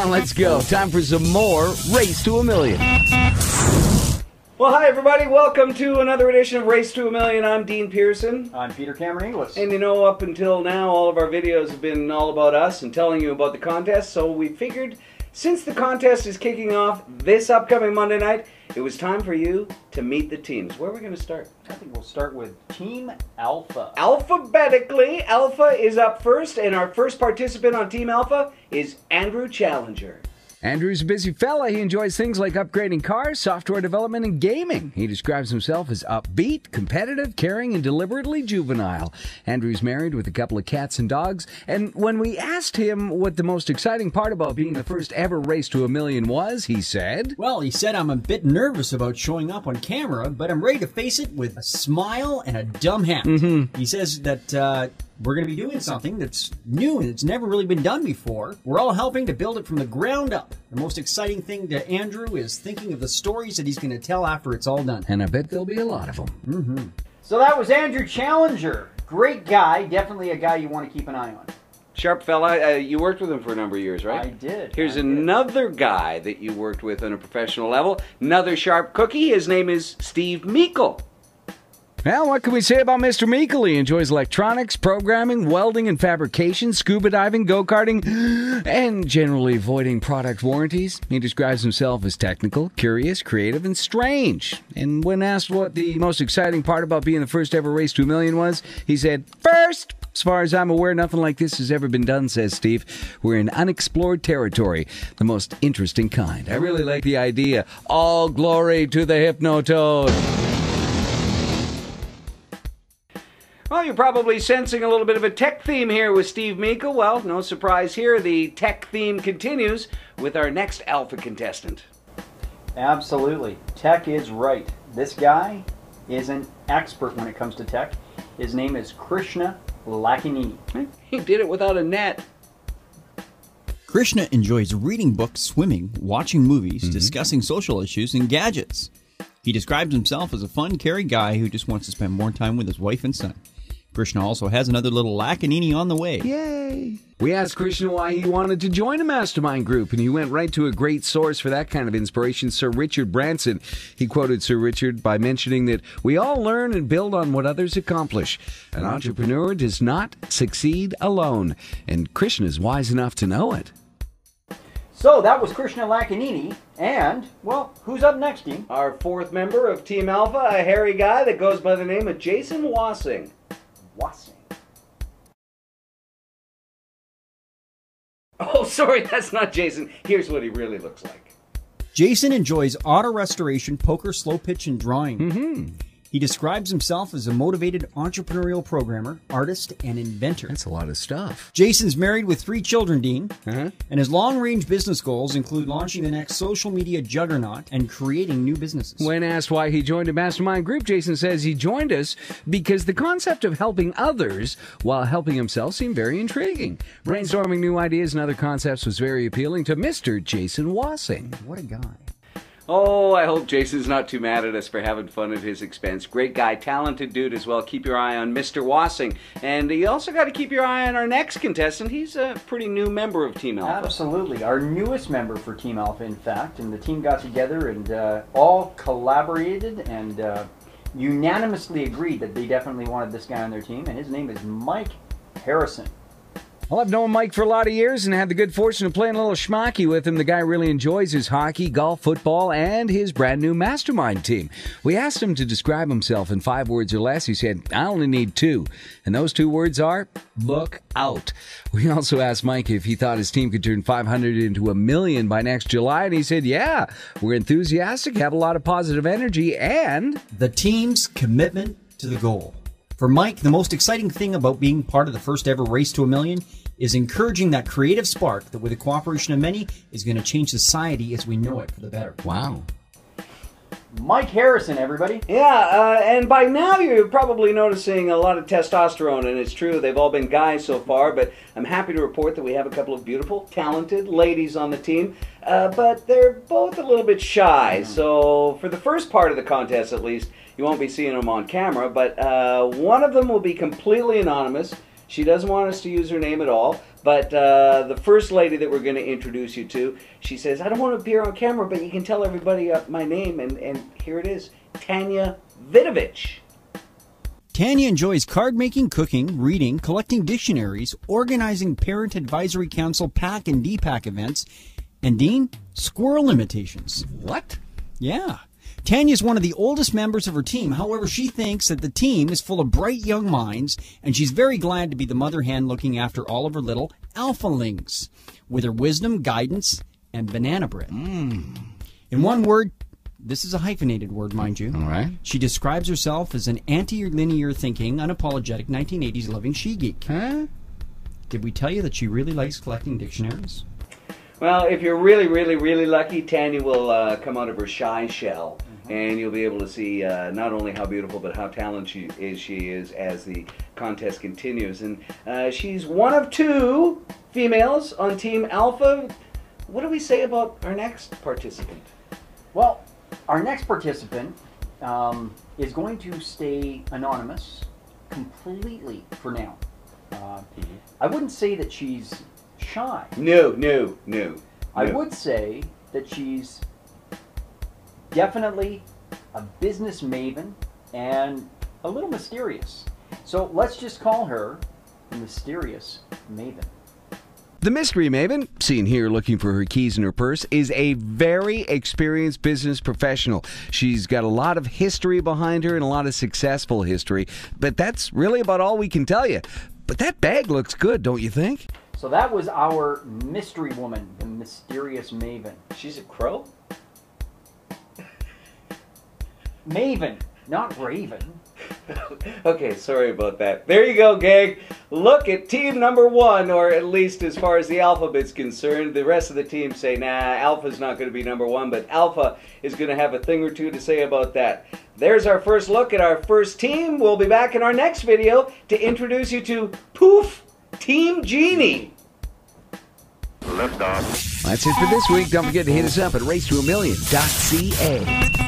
on, let's go. Time for some more Race to a Million. Well, hi everybody. Welcome to another edition of Race to a Million. I'm Dean Pearson. I'm Peter Cameron Inglis. And you know, up until now, all of our videos have been all about us and telling you about the contest. So we figured, since the contest is kicking off this upcoming Monday night, it was time for you to meet the teams. Where are we going to start? I think we'll start with Team Alpha. Alphabetically, Alpha is up first, and our first participant on Team Alpha is Andrew Challenger. Andrew's a busy fella. He enjoys things like upgrading cars, software development, and gaming. He describes himself as upbeat, competitive, caring, and deliberately juvenile. Andrew's married with a couple of cats and dogs, and when we asked him what the most exciting part about being the first ever Race to a Million was, he said, Well, he said, I'm a bit nervous about showing up on camera, but I'm ready to face it with a smile and a dumb hat. He says that we're going to be doing something that's new and it's never really been done before. We're all helping to build it from the ground up. The most exciting thing to Andrew is thinking of the stories that he's going to tell after it's all done. and I bet there'll be a lot of them. So that was Andrew Challenger. Great guy. Definitely a guy you want to keep an eye on. Sharp fella. You worked with him for a number of years, right? I did. Here's I did. another guy that you worked with on a professional level. Another sharp cookie. His name is Steve Meikle. Well, what can we say about Mr. Meikle? He enjoys electronics, programming, welding and fabrication, scuba diving, go-karting, and generally avoiding product warranties. He describes himself as technical, curious, creative, and strange. And when asked what the most exciting part about being the first ever Race to a Million was, he said, First, as far as I'm aware, nothing like this has ever been done, says Steve. We're in unexplored territory, the most interesting kind. I really like the idea. All glory to the Hypnotoad. Well, you're probably sensing a little bit of a tech theme here with Steve Meikle. Well, no surprise here. The tech theme continues with our next Alpha contestant. Absolutely. Tech is right. This guy is an expert when it comes to tech. His name is Krishna Lakinini. He did it without a net. Krishna enjoys reading books, swimming, watching movies, discussing social issues, and gadgets. He describes himself as a fun, caring guy who just wants to spend more time with his wife and son. Krishna also has another little Lakinini on the way. Yay! We asked Krishna why he wanted to join a mastermind group, and he went right to a great source for that kind of inspiration, Sir Richard Branson. He quoted Sir Richard by mentioning that we all learn and build on what others accomplish. An entrepreneur does not succeed alone, and Krishna is wise enough to know it. So that was Krishna Lakinini. And, well, who's up next, Dean? Our fourth member of Team Alpha, a hairy guy that goes by the name of Jason Wassing. Wassing. Oh, sorry, that's not Jason. Here's what he really looks like. Jason enjoys auto restoration, poker, slow pitch, and drawing. He describes himself as a motivated entrepreneurial programmer, artist, and inventor. That's a lot of stuff. Jason's married with 3 children, Dean, Uh-huh. and his long-range business goals include launching the next social media juggernaut and creating new businesses. When asked why he joined a mastermind group, Jason says he joined us because the concept of helping others while helping himself seemed very intriguing. Brainstorming new ideas and other concepts was very appealing to Mr. Jason Wassing. What a guy. Oh, I hope Jason's not too mad at us for having fun at his expense. Great guy, talented dude as well. Keep your eye on Mr. Wassing. And you also got to keep your eye on our next contestant. He's a pretty new member of Team Alpha. Absolutely. Our newest member for Team Alpha, in fact. And the team got together and all collaborated and unanimously agreed that they definitely wanted this guy on their team. And his name is Mike Harrison. Well, I've known Mike for a lot of years and had the good fortune of playing a little schmucky with him. The guy really enjoys his hockey, golf, football, and his brand new mastermind team. We asked him to describe himself in 5 words or less. He said, I only need 2. And those 2 words are, look out. We also asked Mike if he thought his team could turn 500 into $1 million by next July. And he said, yeah, we're enthusiastic, have a lot of positive energy, and The team's commitment to the goal. For Mike, the most exciting thing about being part of the first ever Race to a Million is encouraging that creative spark that, with the cooperation of many, is going to change society as we know it for the better. wow. Mike Harrison, everybody. Yeah, and by now you're probably noticing a lot of testosterone, and it's true, they've all been guys so far, but I'm happy to report that we have a couple of beautiful, talented ladies on the team, but they're both a little bit shy, so for the first part of the contest at least, you won't be seeing them on camera, but one of them will be completely anonymous. She doesn't want us to use her name at all, but the first lady that we're going to introduce you to, she says, I don't want to appear on camera, but you can tell everybody my name, and here it is, Tanya Vidovich. Tanya enjoys card making, cooking, reading, collecting dictionaries, organizing Parent Advisory Council PAC and DPAC events, and Dean, squirrel imitations. What? Yeah. Tanya is one of the oldest members of her team. However, she thinks that the team is full of bright young minds, and she's very glad to be the mother hen looking after all of her little alphalings with her wisdom, guidance, and banana bread. In one word, this is a hyphenated word, mind you. All right. She describes herself as an anti-linear thinking, unapologetic 1980s loving she-geek. Huh? Did we tell you that she really likes collecting dictionaries? Well, if you're really, really, really lucky, Tanya will come out of her shy shell, and you'll be able to see not only how beautiful, but how talented she is as the contest continues. And she's one of 2 females on Team Alpha. What do we say about our next participant? Well, our next participant is going to stay anonymous completely for now. I wouldn't say that she's shy. No. I would say that she's definitely a business maven and a little mysterious. So let's just call her the Mysterious Maven. The mystery maven, seen here looking for her keys in her purse, is a very experienced business professional. She's got a lot of history behind her and a lot of successful history, but that's really about all we can tell you. But that bag looks good, don't you think? So that was our mystery woman, the Mysterious Maven. She's a crow? Maven, not Raven. Okay, sorry about that. There you go, gang. Look at team number 1, or at least as far as the alphabet's concerned. The rest of the team say, nah, Alpha's not going to be number 1, but Alpha is going to have a thing or two to say about that. There's our first look at our first team. We'll be back in our next video to introduce you to Poof Team Genie. Lift off. That's it for this week. Don't forget to hit us up at racetoamillion.ca.